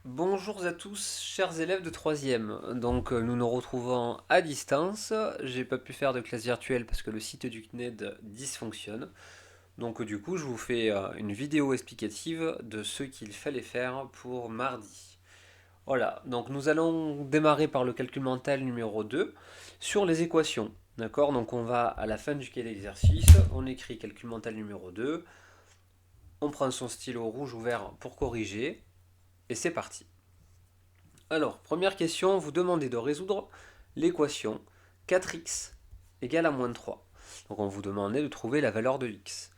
Bonjour à tous, chers élèves de troisième. Nous nous retrouvons à distance. J'ai pas pu faire de classe virtuelle parce que le site du CNED dysfonctionne. Du coup, je vous fais une vidéo explicative de ce qu'il fallait faire pour mardi. Voilà, donc nous allons démarrer par le calcul mental numéro 2 sur les équations. D'accord, donc on va à la fin du cahier d'exercice, on écrit calcul mental numéro 2, on prend son stylo rouge ou vert pour corriger, et c'est parti. Alors, première question, vous demandez de résoudre l'équation 4x égale à moins 3. Donc on vous demandait de trouver la valeur de x.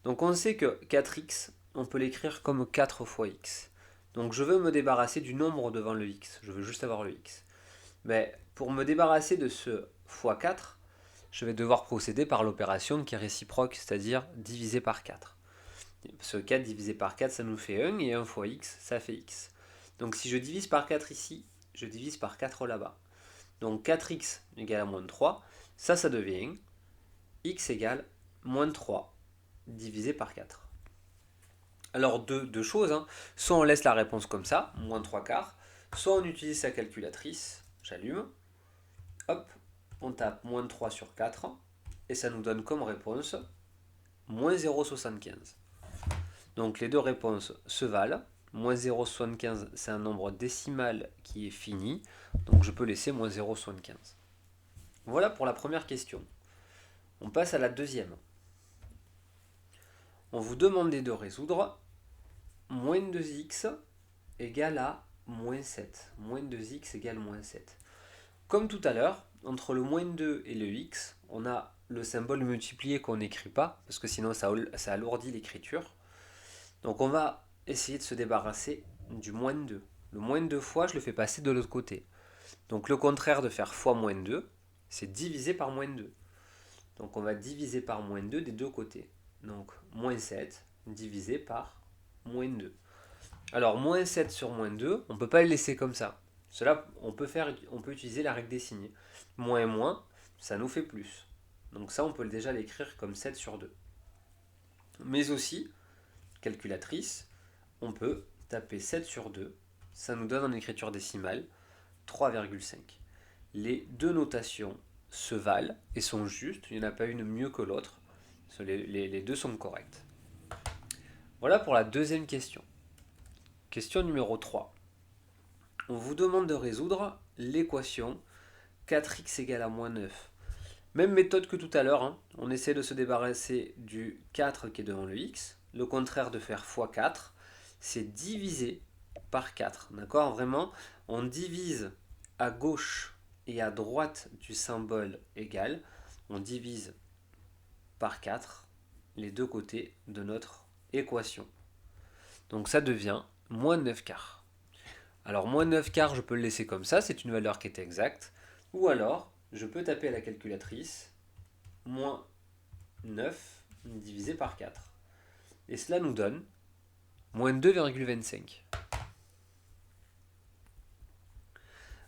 Donc on sait que 4x, on peut l'écrire comme 4 fois x. Donc je veux me débarrasser du nombre devant le x, je veux juste avoir le x. Mais pour me débarrasser de ce fois 4, je vais devoir procéder par l'opération qui est réciproque, c'est-à-dire diviser par 4. Ce 4 divisé par 4, ça nous fait 1, et 1 fois x, ça fait x. Donc si je divise par 4 ici, je divise par 4 là-bas. Donc 4x égale à moins 3, ça devient x égale moins 3 divisé par 4. Alors deux choses, hein. Soit on laisse la réponse comme ça, moins 3 quarts, soit on utilise sa calculatrice, j'allume, hop, on tape moins 3 sur 4, et ça nous donne comme réponse moins 0,75. Donc les deux réponses se valent. Moins 0,75, c'est un nombre décimal qui est fini, donc je peux laisser moins 0,75. Voilà pour la première question. On passe à la deuxième. On vous demandait de résoudre moins 2x égale à moins 7. Moins 2x égale moins 7. Comme tout à l'heure, entre le moins 2 et le x, on a le symbole multiplié qu'on n'écrit pas, parce que sinon ça alourdit l'écriture. Donc on va essayer de se débarrasser du moins 2. Le moins 2 fois, je le fais passer de l'autre côté. Donc le contraire de faire fois moins 2, c'est diviser par moins 2. Donc on va diviser par moins 2 des deux côtés. Donc moins 7 divisé par moins 2. Alors moins 7 sur moins 2, on ne peut pas le laisser comme ça. Cela, on peut utiliser la règle des signes. Moins et moins, ça nous fait plus. Donc ça, on peut déjà l'écrire comme 7 sur 2. Mais aussi, calculatrice, on peut taper 7 sur 2. Ça nous donne en écriture décimale 3,5. Les deux notations se valent et sont justes. Il n'y en a pas une mieux que l'autre. Les deux sont correctes. Voilà pour la deuxième question. Question numéro 3. On vous demande de résoudre l'équation 4x égale à moins 9. Même méthode que tout à l'heure, hein. On essaie de se débarrasser du 4 qui est devant le x. Le contraire de faire x4, c'est diviser par 4. D'accord? Vraiment, on divise à gauche et à droite du symbole égal. On divise par 4 les deux côtés de notre équation. Donc ça devient moins 9 quarts. Alors moins 9 quarts, je peux le laisser comme ça, c'est une valeur qui est exacte. Ou alors, je peux taper à la calculatrice moins 9 divisé par 4. Et cela nous donne moins 2,25.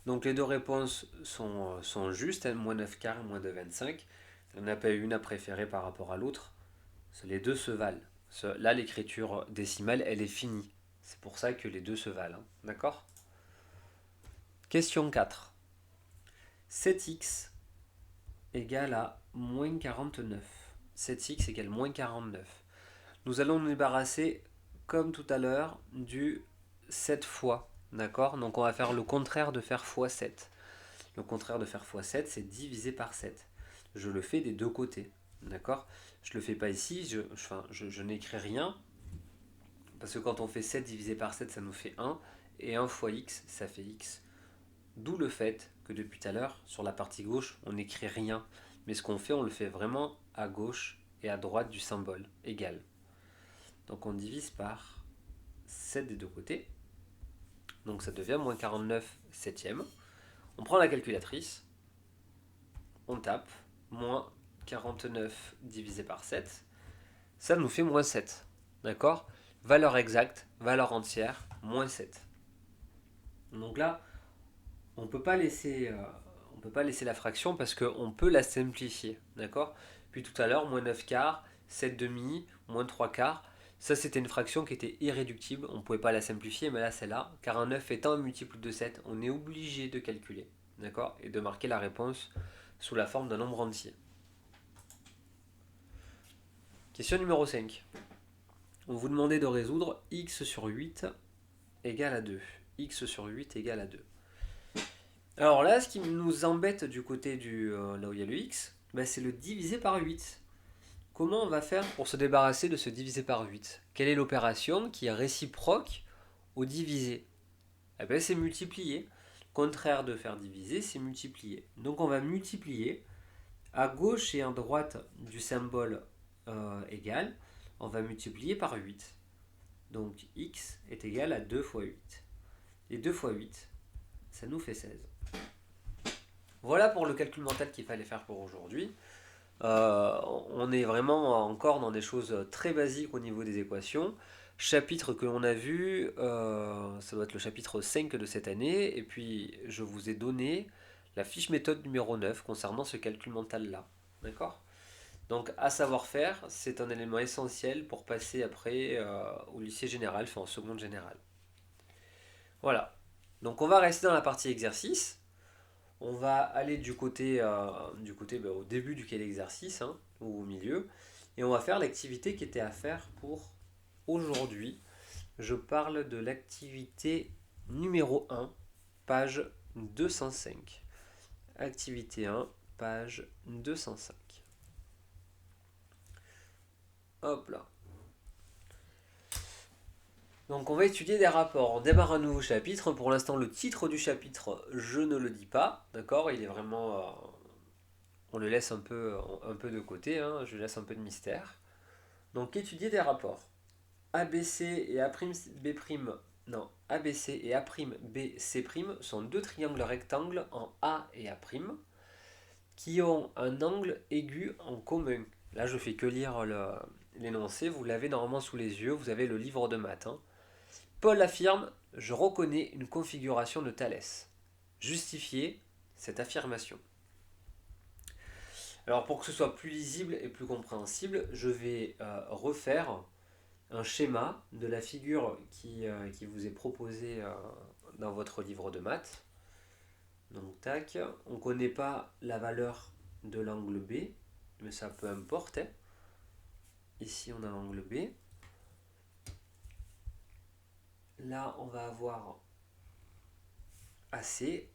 Donc les deux réponses sont justes, hein, moins 9 quarts et moins 2,25. Il n'y en a pas une à préférer par rapport à l'autre. Les deux se valent. Là, l'écriture décimale, elle est finie. C'est pour ça que les deux se valent. Hein. D'accord? Question 4. 7x égale à moins 49. 7x égale moins 49. Nous allons nous débarrasser, comme tout à l'heure, du 7 fois. D'accord? Donc on va faire le contraire de faire fois 7. Le contraire de faire fois 7, c'est diviser par 7. Je le fais des deux côtés. D'accord? Je ne le fais pas ici, je n'écris rien, parce que quand on fait 7 divisé par 7, ça nous fait 1, et 1 fois x, ça fait x. D'où le fait que depuis tout à l'heure, sur la partie gauche, on n'écrit rien. Mais ce qu'on fait, on le fait vraiment à gauche et à droite du symbole, égal. Donc on divise par 7 des deux côtés. Donc ça devient moins 49 septième. On prend la calculatrice, on tape moins 49 divisé par 7. Ça nous fait moins 7. D'accord? Valeur exacte, valeur entière, moins 7. Donc là, on ne peut pas laisser la fraction parce qu'on peut la simplifier. D'accord? Puis tout à l'heure, moins 9 quarts, 7 demi, moins 3 quarts. Ça, c'était une fraction qui était irréductible, on ne pouvait pas la simplifier, mais là, c'est là, car un 9 étant un multiple de 7, on est obligé de calculer, d'accord, et de marquer la réponse sous la forme d'un nombre entier. Question numéro 5. On vous demandait de résoudre x sur 8 égale à 2. X sur 8 égale à 2. Alors là, ce qui nous embête du côté là où il y a le x, ben c'est le diviser par 8. Comment on va faire pour se débarrasser de ce divisé par 8? Quelle est l'opération qui est réciproque au divisé? Eh ben, c'est multiplier. Contraire de faire diviser, c'est multiplier. Donc on va multiplier à gauche et à droite du symbole égal, on va multiplier par 8. Donc x est égal à 2 fois 8. Et 2 fois 8, ça nous fait 16. Voilà pour le calcul mental qu'il fallait faire pour aujourd'hui. On est vraiment encore dans des choses très basiques au niveau des équations. Chapitre que l'on a vu, ça doit être le chapitre 5 de cette année. Et puis, je vous ai donné la fiche méthode numéro 9 concernant ce calcul mental-là. D'accord? Donc, à savoir faire, c'est un élément essentiel pour passer après au lycée général, enfin en seconde générale. Voilà. Donc, on va rester dans la partie exercice. On va aller du côté au début duquel exercice, hein, ou au milieu, et on va faire l'activité qui était à faire pour aujourd'hui. Je parle de l'activité numéro 1, page 205. Activité 1, page 205. Hop là. Donc on va étudier des rapports. On démarre un nouveau chapitre. Pour l'instant, le titre du chapitre, je ne le dis pas. D'accord? Il est vraiment... on le laisse un peu de côté. Hein, je laisse un peu de mystère. Donc étudier des rapports. ABC et A'B', non, ABC et A'BC' sont deux triangles rectangles en A et A' qui ont un angle aigu en commun. Là, je fais que lire l'énoncé, vous l'avez normalement sous les yeux, vous avez le livre de maths. Hein. Paul affirme: je reconnais une configuration de Thalès. Justifiez cette affirmation. Alors, pour que ce soit plus lisible et plus compréhensible, je vais refaire un schéma de la figure qui vous est proposée dans votre livre de maths. Donc, tac, on ne connaît pas la valeur de l'angle B, mais ça peu importe. Hein. Ici, on a l'angle B. Là, on va avoir AC.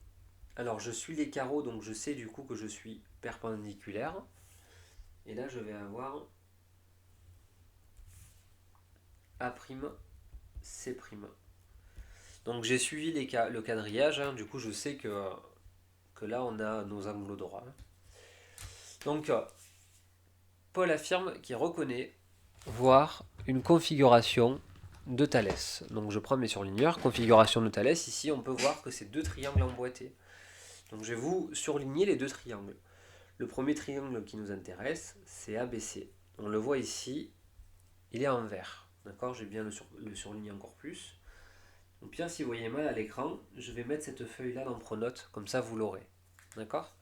Alors, je suis les carreaux, donc je sais du coup que je suis perpendiculaire. Et là, je vais avoir A'C'. Donc, j'ai suivi le quadrillage. Hein, du coup, je sais que là, on a nos angles droits. Donc, Paul affirme qu'il reconnaît voir une configuration de Thalès. Donc, je prends mes surligneurs. Configuration de Thalès. Ici, on peut voir que c'est deux triangles emboîtés. Donc, je vais vous surligner les deux triangles. Le premier triangle qui nous intéresse, c'est ABC. On le voit ici, il est en vert. D'accord? J'ai bien le surligner encore plus. Donc bien, si vous voyez mal à l'écran, je vais mettre cette feuille-là dans Pronote, comme ça vous l'aurez. D'accord?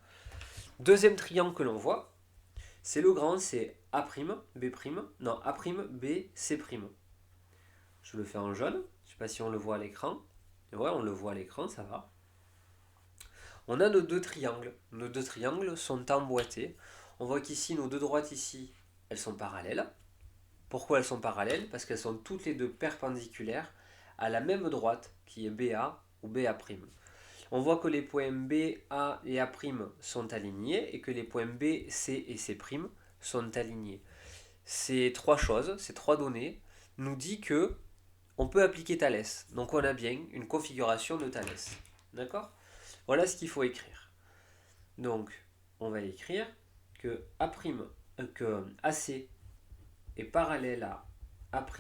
Deuxième triangle que l'on voit, c'est le grand, c'est A'B', non, A'B', C'. Je le fais en jaune, je ne sais pas si on le voit à l'écran. Ouais, on le voit à l'écran, ça va. On a nos deux triangles. Nos deux triangles sont emboîtés. On voit qu'ici, nos deux droites ici, elles sont parallèles. Pourquoi elles sont parallèles? Parce qu'elles sont toutes les deux perpendiculaires à la même droite qui est BA ou BA'. On voit que les points B, A et A' sont alignés et que les points B, C et C' sont alignés. Ces trois choses, ces trois données, nous disent que on peut appliquer Thalès. Donc on a bien une configuration de Thalès. D'accord? Voilà ce qu'il faut écrire. Donc on va écrire que que AC est parallèle à A'C',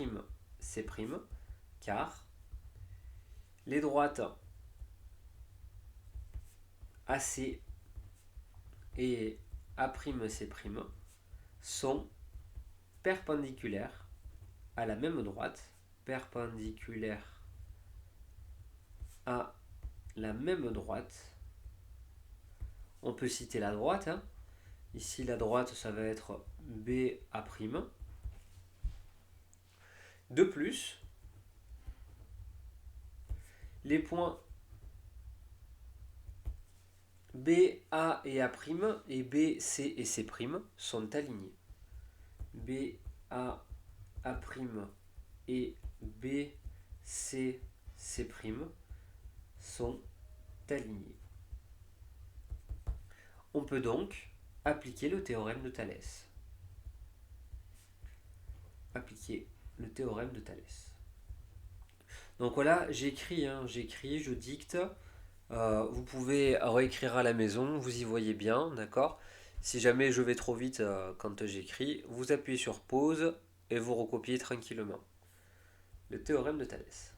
car les droites AC et A'C' sont perpendiculaires à la même droite, perpendiculaires à la même droite. On peut citer la droite. Hein. Ici, la droite, ça va être BA'. De plus, les points B, A et A' et B, C et C' sont alignés. B, A, A' et B, C, C' sont alignés. On peut donc appliquer le théorème de Thalès. Appliquer le théorème de Thalès. Donc voilà, j'écris, je dicte. Vous pouvez réécrire à la maison, vous y voyez bien, d'accord? Si jamais je vais trop vite quand j'écris, vous appuyez sur pause et vous recopiez tranquillement. Le théorème de Thalès.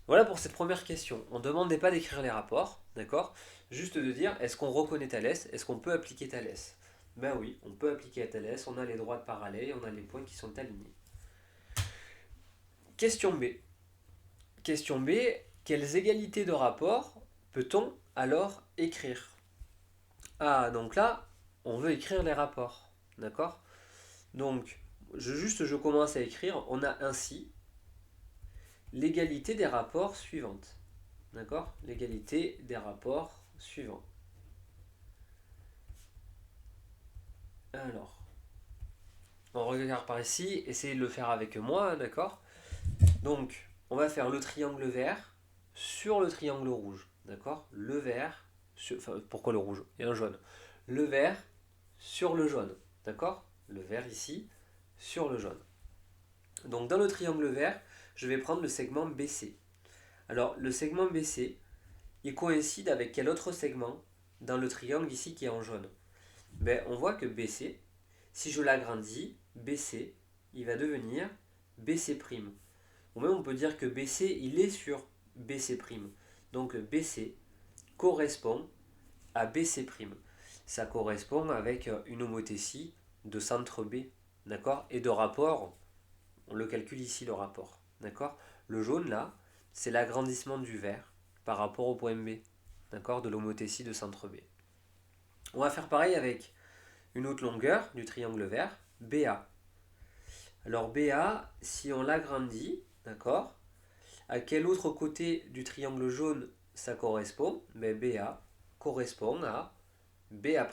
Voilà pour cette première question. On ne demandait pas d'écrire les rapports, d'accord? Juste de dire, est-ce qu'on reconnaît Thalès? Est-ce qu'on peut appliquer Thalès? Ben oui, on peut appliquer à Thalès, on a les droites parallèles, on a les points qui sont alignés. Question B. Question B, quelles égalités de rapport peut-on alors écrire? Ah, donc là, on veut écrire les rapports, d'accord? Donc, je commence à écrire, on a ainsi l'égalité des rapports suivantes, d'accord? L'égalité des rapports suivants. Alors, on regarde par ici, essayez de le faire avec moi, d'accord? Donc, on va faire le triangle vert sur le triangle rouge, d'accord? Le vert, enfin, pourquoi le rouge? Et un jaune. Le vert sur le jaune, d'accord? Le vert ici sur le jaune. Donc, dans le triangle vert, je vais prendre le segment BC. Alors, le segment BC, il coïncide avec quel autre segment dans le triangle ici qui est en jaune? Ben, on voit que BC, si je l'agrandis, BC, il va devenir BC'. Ou même on peut dire que BC, il est sur BC'. Donc BC correspond à BC'. Ça correspond avec une homothétie de centre B, d'accord? Et de rapport, on le calcule ici le rapport, d'accord? Le jaune là, c'est l'agrandissement du vert par rapport au point B, d'accord? De l'homothétie de centre B. On va faire pareil avec une autre longueur du triangle vert, BA. Alors BA, si on l'agrandit, d'accord? À quel autre côté du triangle jaune ça correspond? Mais BA correspond à BA'.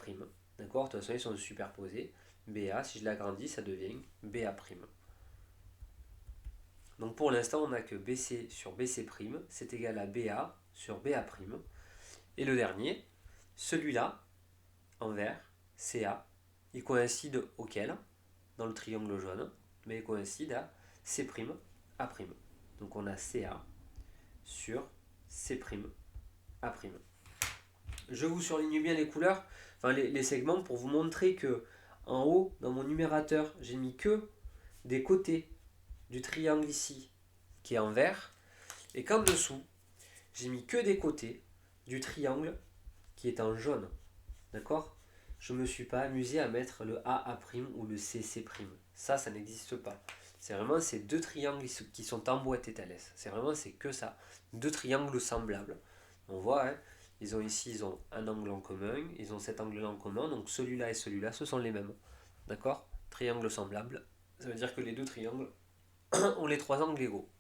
D'accord? De toute façon, ils sont superposés. BA, si je l'agrandis, ça devient BA'. Donc pour l'instant, on n'a que BC sur BC', c'est égal à BA sur BA'. Et le dernier, celui-là, en vert, CA, il coïncide auquel? Dans le triangle jaune, mais il coïncide à C', A'. Donc on a CA sur C', A'. Je vous surligne bien les couleurs, enfin les segments pour vous montrer que en haut, dans mon numérateur, j'ai mis que des côtés du triangle ici qui est en vert, et qu'en dessous, j'ai mis que des côtés du triangle qui est en jaune. D'accord? Je ne me suis pas amusé à mettre le AA' ou le CC'. Ça n'existe pas. C'est vraiment ces deux triangles qui sont emboîtés Thalès. C'est que ça. Deux triangles semblables. On voit, hein, ils ont un angle en commun, ils ont cet angle-là en commun, donc celui-là et celui-là, ce sont les mêmes. D'accord? Triangle semblable. Ça veut dire que les deux triangles ont les trois angles égaux.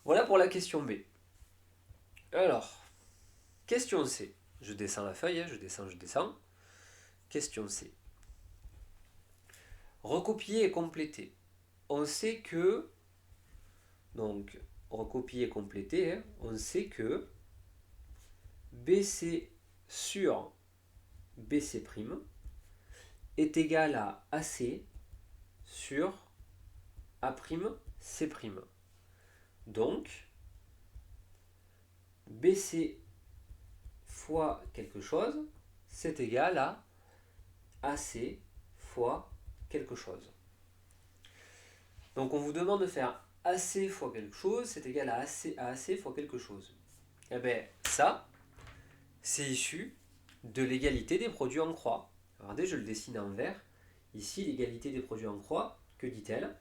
Voilà pour la question B. Alors, question C. Je descends la feuille, je descends. Question C. Recopier et compléter. On sait que, donc, recopier et compléter, on sait que BC sur BC' est égal à AC sur A'C'. Donc, BC fois quelque chose, c'est égal à AC fois quelque chose. Donc on vous demande de faire AC fois quelque chose, c'est égal à AC fois quelque chose. Et bien ça, c'est issu de l'égalité des produits en croix. Regardez, je le dessine en vert. Ici, l'égalité des produits en croix, que dit-elle?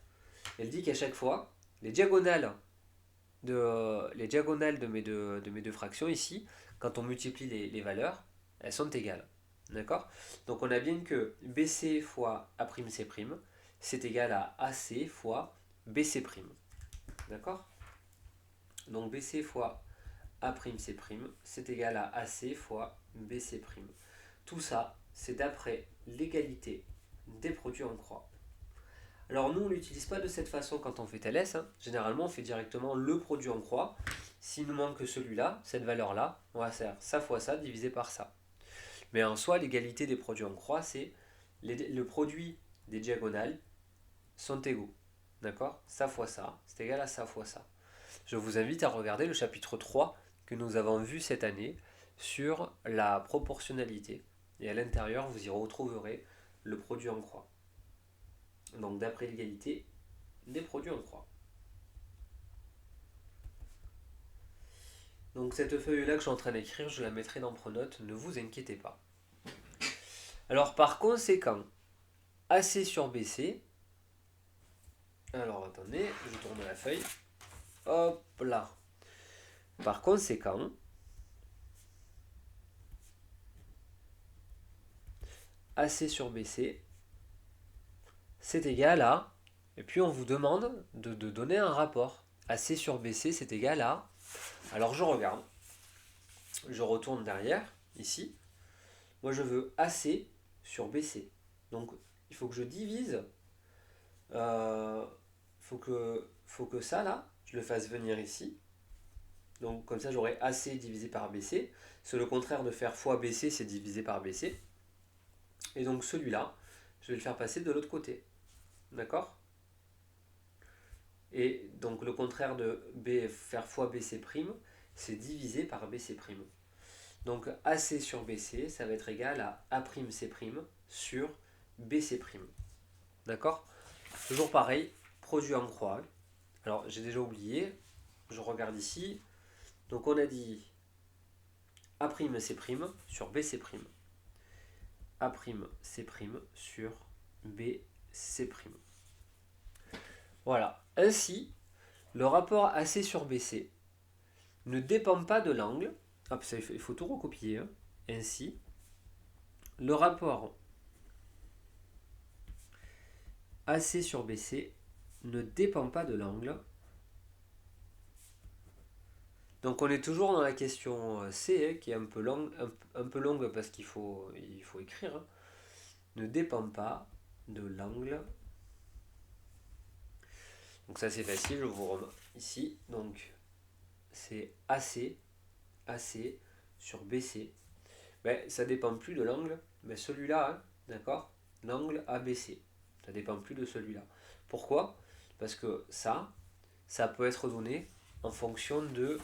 Elle dit qu'à chaque fois, les diagonales de mes deux fractions ici, quand on multiplie les valeurs, elles sont égales. D'accord? Donc on a bien que BC fois A'C', c'est égal à AC fois BC'. D'accord? Donc BC fois A'C', c'est égal à AC fois BC'. Tout ça, c'est d'après l'égalité des produits en croix. Alors nous, on ne l'utilise pas de cette façon quand on fait TLS. Généralement, on fait directement le produit en croix. S'il nous manque celui-là, cette valeur-là, on va faire ça fois ça divisé par ça. Mais en soi, l'égalité des produits en croix, c'est le produit des diagonales sont égaux. D'accord? Ça fois ça, c'est égal à ça fois ça. Je vous invite à regarder le chapitre 3 que nous avons vu cette année sur la proportionnalité. Et à l'intérieur, vous y retrouverez le produit en croix. Donc d'après l'égalité des produits en croix. Donc cette feuille-là que je suis en train d'écrire, je la mettrai dans Pronote, ne vous inquiétez pas. Alors par conséquent, AC sur BC, alors attendez, je tourne la feuille, hop là. Par conséquent, AC sur BC, c'est égal à, et puis on vous demande de donner un rapport. AC sur BC, c'est égal à, alors je regarde, je retourne derrière, ici, moi je veux AC sur BC. Donc il faut que je divise, faut que ça là, je le fasse venir ici. Donc comme ça j'aurai AC divisé par BC. C'est le contraire de faire fois BC, c'est divisé par BC. Et donc celui-là, je vais le faire passer de l'autre côté. D'accord? Et donc le contraire de faire fois BC', c'est divisé par BC'. Donc AC sur BC, ça va être égal à A'C' sur BC'. D'accord? Toujours pareil, produit en croix. Alors j'ai déjà oublié, je regarde ici. Donc on a dit A'C' sur BC'. A'C' sur BC'. Voilà. Ainsi, le rapport AC sur BC ne dépend pas de l'angle. Ah, ça, il faut tout recopier. Ainsi, le rapport AC sur BC ne dépend pas de l'angle. Donc on est toujours dans la question C, qui est un peu longue parce qu'il faut écrire. Ne dépend pas de l'angle. Donc ça c'est facile, je vous remets ici. Donc c'est AC sur BC. Ben, ça dépend plus de l'angle, mais celui-là, d'accord? L'angle ABC. Ça dépend plus de celui-là. Pourquoi? Parce que ça peut être donné en fonction de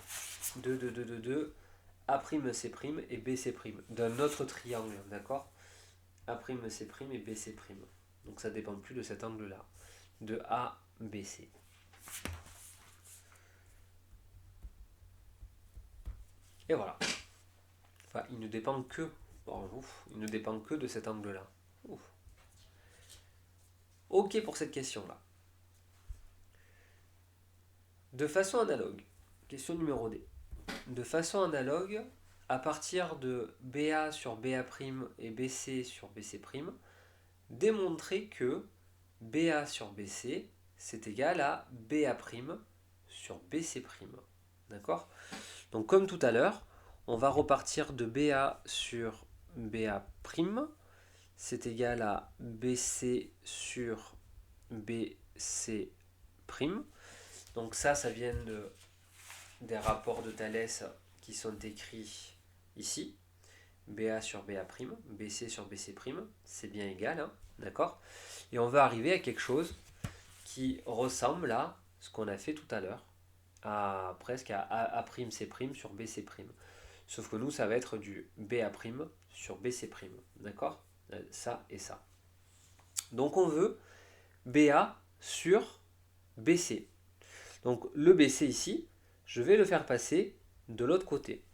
A'C' et BC', d'un autre triangle, d'accord? A'C' et BC'. Donc ça dépend plus de cet angle-là, de ABC. Et voilà. Enfin, il ne dépend que, il ne dépend que de cet angle-là. Ok pour cette question-là. De façon analogue, question numéro D. De façon analogue, à partir de BA sur BA' et BC sur BC', démontrer que BA sur BC, c'est égal à BA' sur BC'. D'accord? Donc comme tout à l'heure, on va repartir de BA sur BA', c'est égal à BC sur BC'. Donc ça vient des rapports de Thalès qui sont écrits ici. BA sur BA', BC sur BC', c'est bien égal, d'accord? Et on va arriver à quelque chose qui ressemble à ce qu'on a fait tout à l'heure, presque à A'C' sur BC'. Sauf que nous, ça va être du BA' sur BC', d'accord? Ça et ça. Donc on veut BA sur BC. Donc le BC ici, je vais le faire passer de l'autre côté.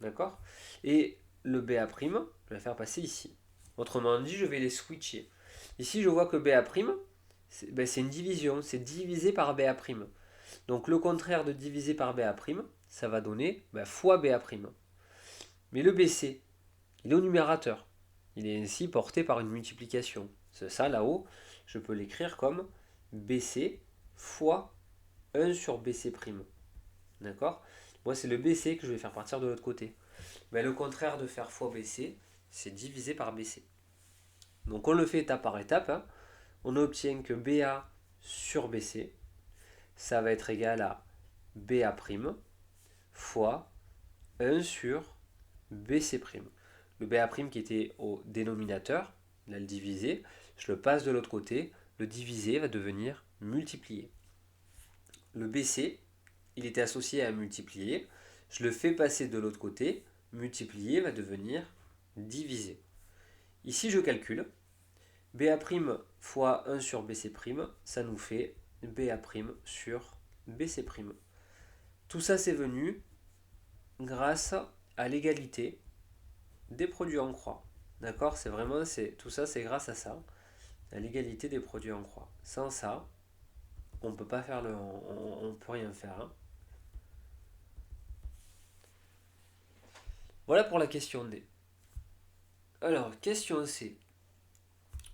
D'accord? Et le BA', je vais le faire passer ici. Autrement dit, je vais les switcher. Ici, je vois que BA', c'est une division. C'est divisé par BA'. Donc le contraire de diviser par BA', ça va donner fois BA'. Mais le BC, il est au numérateur. Il est ainsi porté par une multiplication. C'est ça là-haut, je peux l'écrire comme BC fois 1 sur BC'. D'accord? Moi, c'est le BC que je vais faire partir de l'autre côté. Mais le contraire de faire fois BC, c'est diviser par BC. Donc on le fait étape par étape. Hein. On obtient que BA sur BC, ça va être égal à BA' fois 1 sur BC'. Le BA' qui était au dénominateur, là le divisé, je le passe de l'autre côté, le divisé va devenir multiplié. Le BC, il était associé à un multiplié, je le fais passer de l'autre côté, multiplié va devenir divisé. Ici je calcule, BA' fois 1 sur BC', ça nous fait BA' sur BC'. Tout ça c'est venu grâce à l'égalité des produits en croix. D'accord? Tout ça c'est grâce à ça, à l'égalité des produits en croix. Sans ça, on peut pas faire on peut rien faire. Hein. Voilà pour la question D. Alors, question C.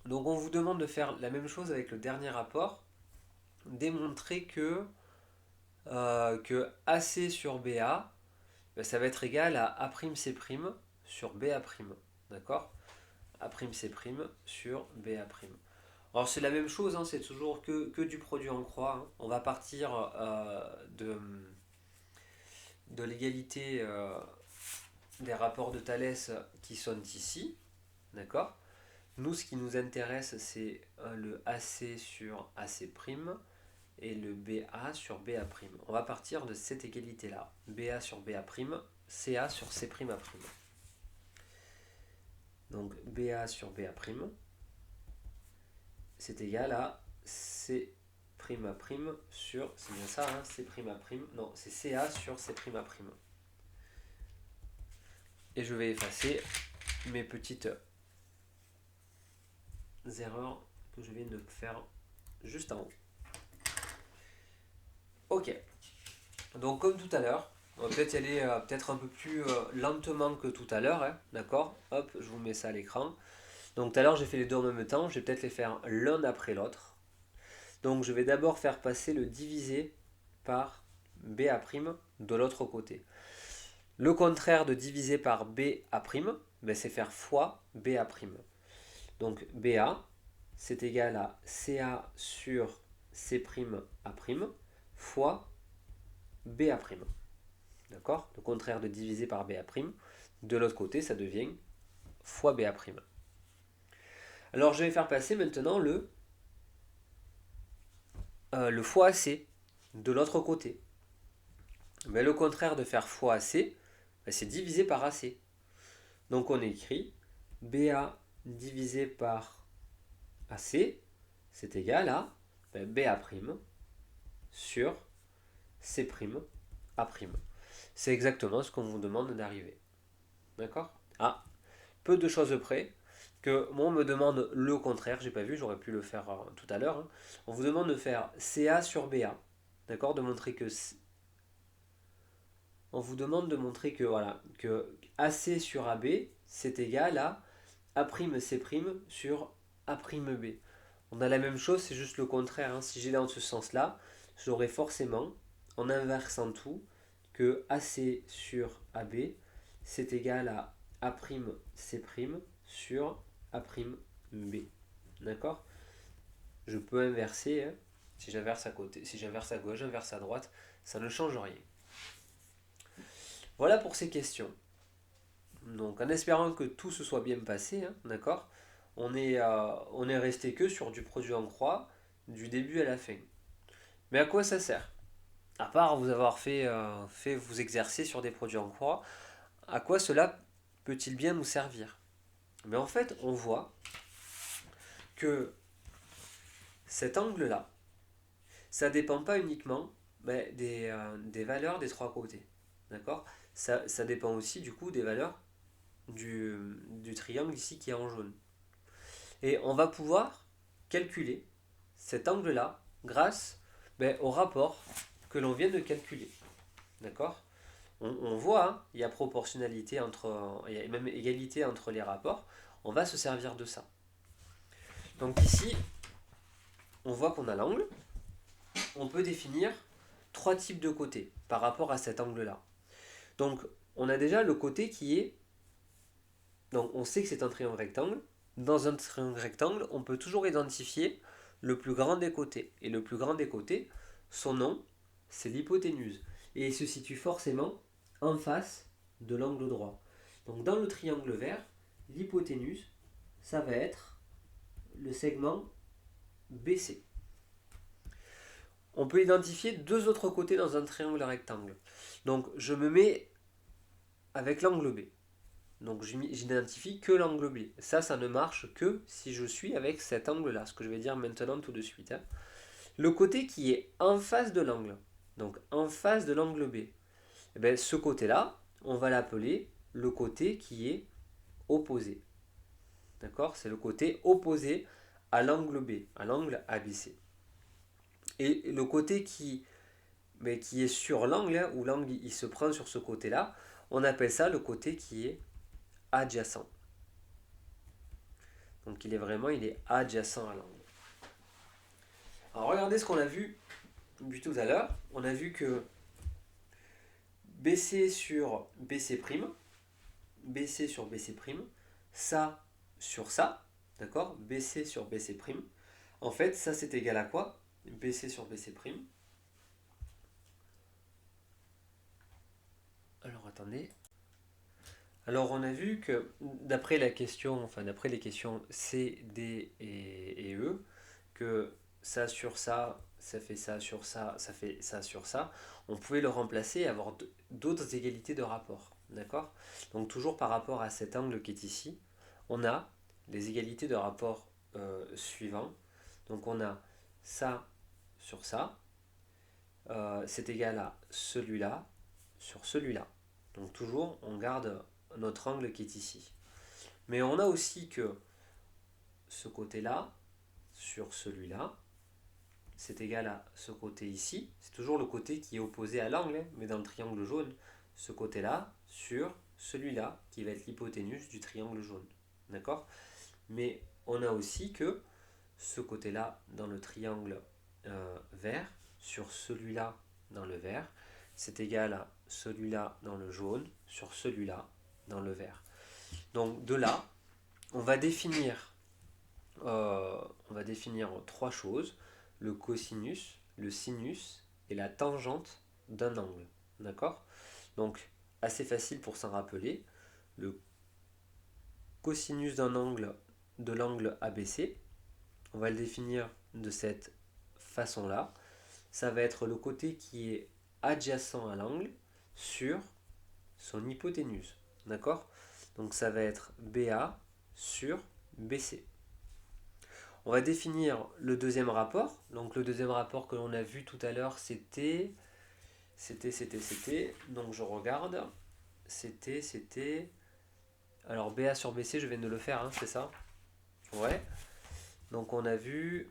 Donc on vous demande de faire la même chose avec le dernier rapport, démontrer que AC sur BA, ça va être égal à A'C' sur BA'. D'accord? A'C' sur BA'. Alors c'est la même chose, hein, c'est toujours que du produit en croix. Hein. On va partir de l'égalité des rapports de Thalès qui sont ici. D'accord? Nous, ce qui nous intéresse, c'est le AC sur AC' et le BA sur BA'. On va partir de cette égalité-là. BA sur BA', CA sur C''. Donc BA sur BA', c'est égal à C'' sur, c'est bien ça, hein, C'', non, c'est CA sur C''. Et je vais effacer mes petites erreurs que je viens de faire juste en haut. Ok. Donc comme tout à l'heure, on va peut-être y aller peut-être un peu plus lentement que tout à l'heure, hein, d'accord? Hop, je vous mets ça à l'écran. Donc tout à l'heure j'ai fait les deux en même temps, je vais peut-être les faire l'un après l'autre. Donc je vais d'abord faire passer le divisé par BA' de l'autre côté. Le contraire de diviser par BA', ben c'est faire fois BA'. Donc BA, c'est égal à CA sur C'A' fois BA'. D'accord? Le contraire de diviser par BA'. De l'autre côté, ça devient fois BA'. Alors je vais faire passer maintenant le fois AC de l'autre côté. Mais le contraire de faire fois AC, ben c'est diviser par AC. Donc on écrit BA divisé par AC, c'est égal à BA' sur C' A'. C'est exactement ce qu'on vous demande d'arriver. D'accord? Ah, peu de choses près que moi on me demande le contraire, j'ai pas vu, j'aurais pu le faire tout à l'heure. Hein. On vous demande de faire CA sur BA. D'accord? De montrer que on vous demande de montrer que voilà, que AC sur AB, c'est égal à A'C' sur A'B. On a la même chose, c'est juste le contraire. Hein. Si j'ai dans ce sens-là, j'aurai forcément, en inversant tout, que AC sur AB, c'est égal à A'C' sur A'B. D'accord? Je peux inverser, hein. Si j'inverse à côté, si j'inverse à gauche, j'inverse à droite, ça ne change rien. Voilà pour ces questions. Donc en espérant que tout se soit bien passé, hein, d'accord, on est resté que sur du produit en croix du début à la fin. Mais à quoi ça sert? À part vous avoir fait vous exercer sur des produits en croix, à quoi cela peut-il bien nous servir? Mais en fait, on voit que cet angle-là, ça ne dépend pas uniquement des valeurs des trois côtés. D'accord? Ça dépend aussi du coup des valeurs du triangle ici qui est en jaune. Et on va pouvoir calculer cet angle-là grâce au rapport que l'on vient de calculer. D'accord? On voit, hein, il y a proportionnalité il y a même égalité entre les rapports. On va se servir de ça. Donc ici, on voit qu'on a l'angle. On peut définir 3 types de côtés par rapport à cet angle-là. Donc, on a déjà le côté qui est... Donc, on sait que c'est un triangle rectangle. Dans un triangle rectangle, on peut toujours identifier le plus grand des côtés. Et le plus grand des côtés, son nom, c'est l'hypoténuse. Et il se situe forcément en face de l'angle droit. Donc, dans le triangle vert, l'hypoténuse, ça va être le segment BC. On peut identifier 2 autres côtés dans un triangle rectangle. Donc, je me mets avec l'angle B. Donc j'identifie que l'angle B. Ça ne marche que si je suis avec cet angle-là, ce que je vais dire maintenant tout de suite. Le côté qui est en face de l'angle, donc en face de l'angle B, eh bien, ce côté-là, on va l'appeler le côté qui est opposé. D'accord? C'est le côté opposé à l'angle B, à l'angle ABC. Et le côté qui est sur l'angle, où l'angle il se prend sur ce côté-là, on appelle ça le côté qui est adjacent. Donc il est adjacent à l'angle. Alors regardez ce qu'on a vu tout à l'heure. On a vu que BC sur BC', BC sur BC', ça sur ça, d'accord? BC sur BC'. En fait, ça c'est égal à quoi? BC sur BC'. Alors attendez. Alors on a vu que d'après les questions C, D et E, que ça sur ça, ça fait ça sur ça, ça fait ça sur ça, on pouvait le remplacer et avoir d'autres égalités de rapport. D'accord? Donc toujours par rapport à cet angle qui est ici, on a les égalités de rapport suivants. Donc on a ça sur ça, c'est égal à celui-là sur celui-là. Donc toujours on garde notre angle qui est ici. Mais on a aussi que ce côté-là sur celui-là, c'est égal à ce côté ici. C'est toujours le côté qui est opposé à l'angle, mais dans le triangle jaune, ce côté-là sur celui-là, qui va être l'hypoténuse du triangle jaune. D'accord? Mais on a aussi que ce côté-là dans le triangle vert, sur celui-là dans le vert, c'est égal à celui-là dans le jaune, sur celui-là dans le vert. Donc de là, on va définir 3 choses, le cosinus, le sinus et la tangente d'un angle. D'accord? Donc assez facile pour s'en rappeler. Le cosinus d'un angle de l'angle ABC, on va le définir de cette façon-là. Ça va être le côté qui est adjacent à l'angle sur son hypoténuse. D'accord? Donc ça va être BA sur BC. On va définir le deuxième rapport. Donc le deuxième rapport que l'on a vu tout à l'heure, c'était... Donc je regarde. C'était... Alors BA sur BC, je viens de le faire, hein, c'est ça? Ouais. Donc on a vu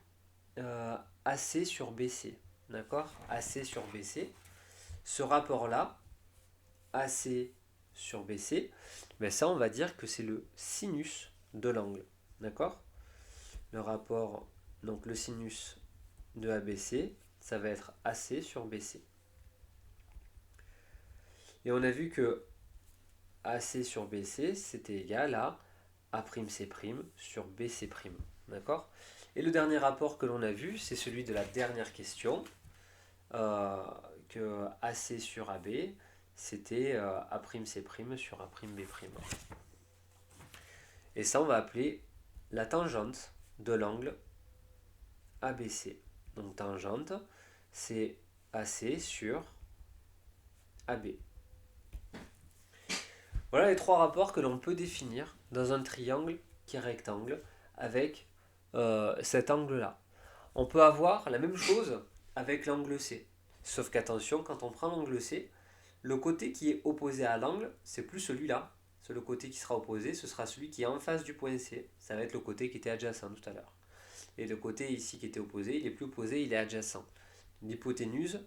AC sur BC. D'accord? AC sur BC. Ce rapport-là, AC sur BC, ben ça on va dire que c'est le sinus de l'angle. D'accord? Le rapport, donc le sinus de ABC, ça va être AC sur BC. Et on a vu que AC sur BC, c'était égal à A'C' sur BC'. D'accord? Et le dernier rapport que l'on a vu, c'est celui de la dernière question, que AC sur AB, c'était A'C' sur A'B'. Et ça, on va appeler la tangente de l'angle ABC. Donc tangente, c'est AC sur AB. Voilà les 3 rapports que l'on peut définir dans un triangle qui est rectangle avec cet angle-là. On peut avoir la même chose avec l'angle C. Sauf qu'attention, quand on prend l'angle C, le côté qui est opposé à l'angle, c'est plus celui-là. C'est le côté qui sera opposé, ce sera celui qui est en face du point C. Ça va être le côté qui était adjacent tout à l'heure. Et le côté ici qui était opposé, il est plus opposé, il est adjacent. L'hypoténuse,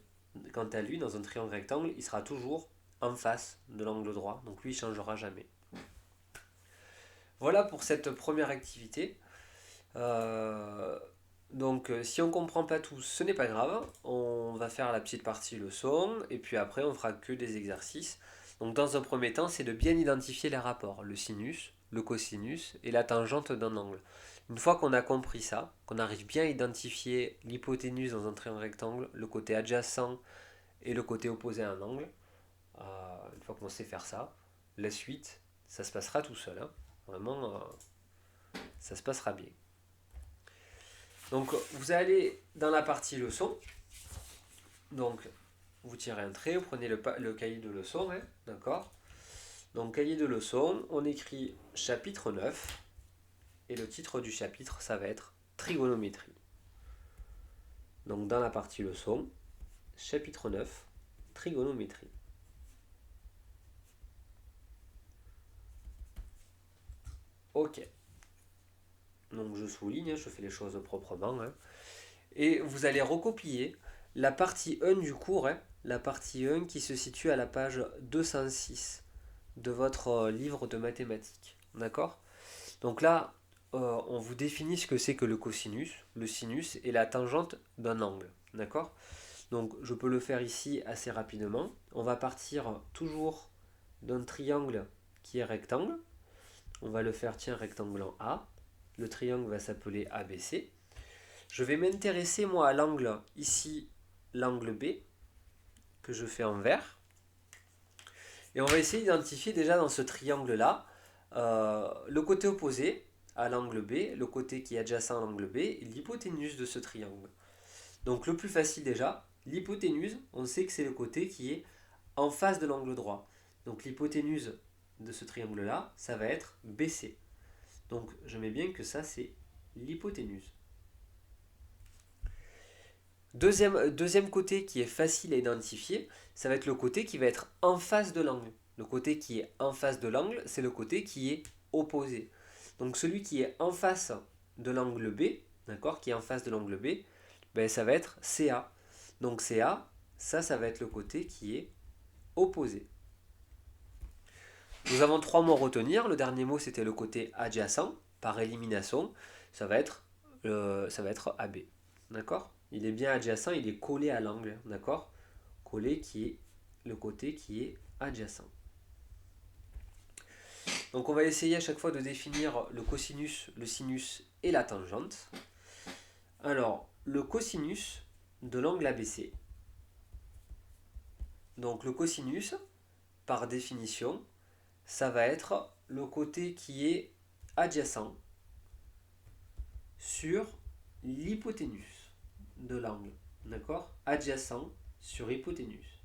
quant à lui, dans un triangle rectangle, il sera toujours en face de l'angle droit. Donc lui, il ne changera jamais. Voilà pour cette première activité. Donc si on ne comprend pas tout, ce n'est pas grave. On va faire la petite partie leçon et puis après on fera que des exercices. Donc dans un premier temps, c'est de bien identifier les rapports, le sinus, le cosinus et la tangente d'un angle. Une fois qu'on a compris ça, qu'on arrive bien à identifier l'hypoténuse dans un triangle rectangle, le côté adjacent et le côté opposé à un angle, une fois qu'on sait faire ça, la suite, ça se passera tout seul, hein. Vraiment, ça se passera bien. Donc vous allez dans la partie leçon. Donc vous tirez un trait, vous prenez le cahier de leçon, hein, d'accord. Donc cahier de leçon, on écrit chapitre 9 et le titre du chapitre ça va être trigonométrie. Donc dans la partie leçon, chapitre 9, trigonométrie. Ok. Donc je souligne, je fais les choses proprement, hein. Et vous allez recopier la partie 1 du cours, hein, la partie 1 qui se situe à la page 206 de votre livre de mathématiques. D'accord. Donc là, on vous définit ce que c'est que le cosinus, le sinus et la tangente d'un angle. D'accord. Donc je peux le faire ici assez rapidement. On va partir toujours d'un triangle qui est rectangle. On va le faire, tiens, rectangle en A. Le triangle va s'appeler ABC. Je vais m'intéresser moi à l'angle ici, l'angle B, que je fais en vert. Et on va essayer d'identifier déjà dans ce triangle-là le côté opposé à l'angle B, le côté qui est adjacent à l'angle B, et l'hypoténuse de ce triangle. Donc le plus facile déjà, l'hypoténuse, on sait que c'est le côté qui est en face de l'angle droit. Donc l'hypoténuse de ce triangle-là, ça va être BC. Donc je mets bien que ça c'est l'hypoténuse. Deuxième côté qui est facile à identifier, ça va être le côté qui va être en face de l'angle. Le côté qui est en face de l'angle, c'est le côté qui est opposé. Donc celui qui est en face de l'angle B, d'accord, qui est en face de l'angle B, ben, ça va être CA. Donc CA, ça va être le côté qui est opposé. Nous avons trois mots à retenir. Le dernier mot, c'était le côté adjacent. Par élimination, ça va être AB. D'accord. Il est bien adjacent, il est collé à l'angle. D'accord. Collé qui est le côté qui est adjacent. Donc on va essayer à chaque fois de définir le cosinus, le sinus et la tangente. Alors, le cosinus de l'angle ABC. Donc le cosinus, par définition, ça va être le côté qui est adjacent sur l'hypoténuse de l'angle. D'accord. Adjacent sur hypoténuse.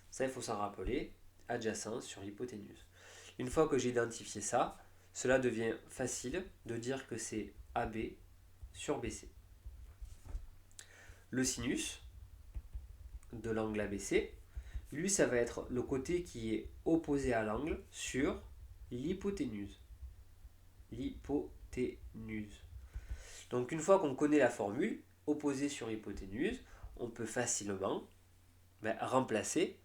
Ça, il faut s'en rappeler. Adjacent sur hypoténuse. Une fois que j'ai identifié ça, cela devient facile de dire que c'est AB sur BC. Le sinus de l'angle ABC, lui, ça va être le côté qui est opposé à l'angle sur l'hypoténuse. L'hypoténuse. Donc une fois qu'on connaît la formule, opposé sur hypoténuse, on peut facilement remplacer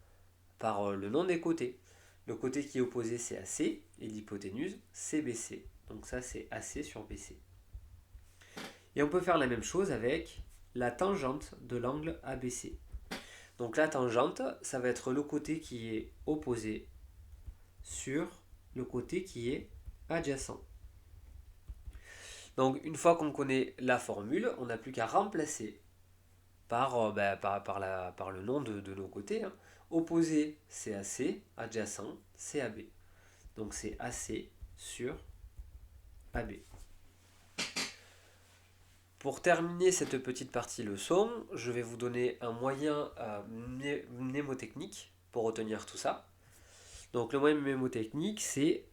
par le nom des côtés. Le côté qui est opposé c'est AC et l'hypoténuse c'est BC. Donc ça c'est AC sur BC. Et on peut faire la même chose avec la tangente de l'angle ABC. Donc la tangente, ça va être le côté qui est opposé sur le côté qui est adjacent. Donc une fois qu'on connaît la formule, on n'a plus qu'à remplacer par le nom de nos côtés, hein. Opposé c'est AC, adjacent c'est AB. Donc c'est AC sur AB. Pour terminer cette petite partie leçon, je vais vous donner un moyen mnémotechnique pour retenir tout ça. Donc le moyen mnémotechnique c'est,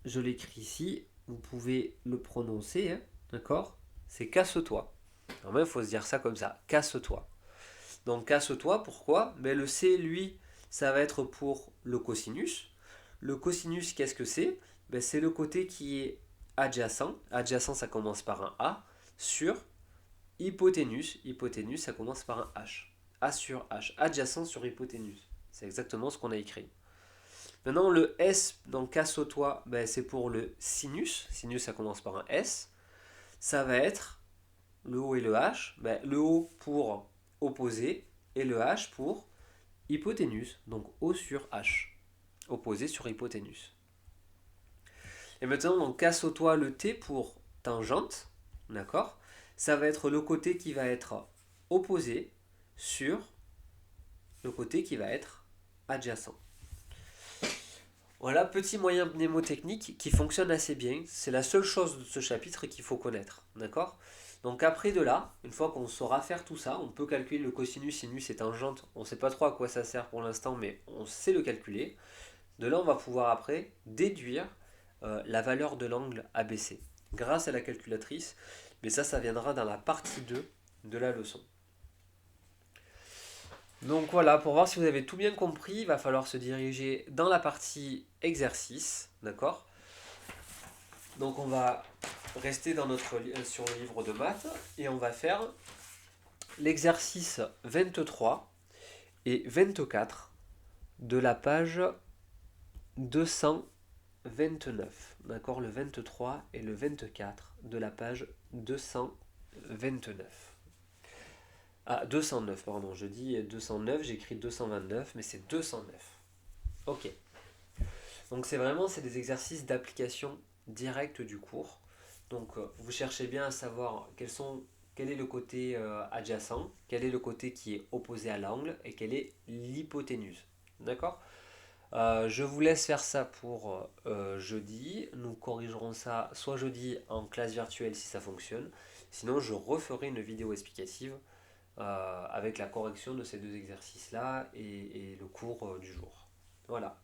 je l'écris ici, vous pouvez le prononcer, hein, d'accord. C'est casse-toi. Alors même il faut se dire ça comme ça, casse-toi. Donc casse-toi, pourquoi? Le C, lui, ça va être pour le cosinus. Le cosinus, qu'est-ce que c'est? C'est le côté qui est adjacent. Adjacent, ça commence par un A. Sur hypoténuse. Hypoténuse, ça commence par un H. A sur H. Adjacent sur hypoténuse. C'est exactement ce qu'on a écrit. Maintenant, le S, donc casse-toi, c'est pour le sinus. Sinus, ça commence par un S. Ça va être le O et le H, ben, le O pour opposé et le H pour hypoténuse. Donc O sur H, opposé sur hypoténuse. Et maintenant, on casse au toit le T pour tangente, d'accord? Ça va être le côté qui va être opposé sur le côté qui va être adjacent. Voilà, petit moyen mnémotechnique qui fonctionne assez bien. C'est la seule chose de ce chapitre qu'il faut connaître, d'accord? Donc après de là, une fois qu'on saura faire tout ça, on peut calculer le cosinus, sinus et tangente. On ne sait pas trop à quoi ça sert pour l'instant, mais on sait le calculer. De là, on va pouvoir après déduire la valeur de l'angle ABC grâce à la calculatrice. Mais ça viendra dans la partie 2 de la leçon. Donc voilà, pour voir si vous avez tout bien compris, il va falloir se diriger dans la partie exercice, d'accord? Donc on va rester sur le livre de maths et on va faire l'exercice 23 et 24 de la page 229. D'accord, le 23 et le 24 de la page 229. Ah, 209, pardon, je dis 209, j'écris 229, mais c'est 209. Ok. Donc c'est des exercices d'application directe du cours. Donc vous cherchez bien à savoir quel est le côté adjacent, quel est le côté qui est opposé à l'angle et quelle est l'hypoténuse. D'accord? Je vous laisse faire ça pour jeudi. Nous corrigerons ça soit jeudi en classe virtuelle si ça fonctionne. Sinon, je referai une vidéo explicative avec la correction de ces deux exercices-là et le cours du jour. Voilà.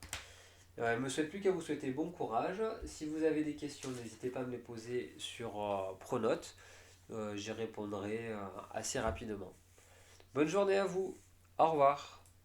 Il ne me souhaite plus qu'à vous souhaiter bon courage. Si vous avez des questions, n'hésitez pas à me les poser sur Pronote. J'y répondrai assez rapidement. Bonne journée à vous. Au revoir.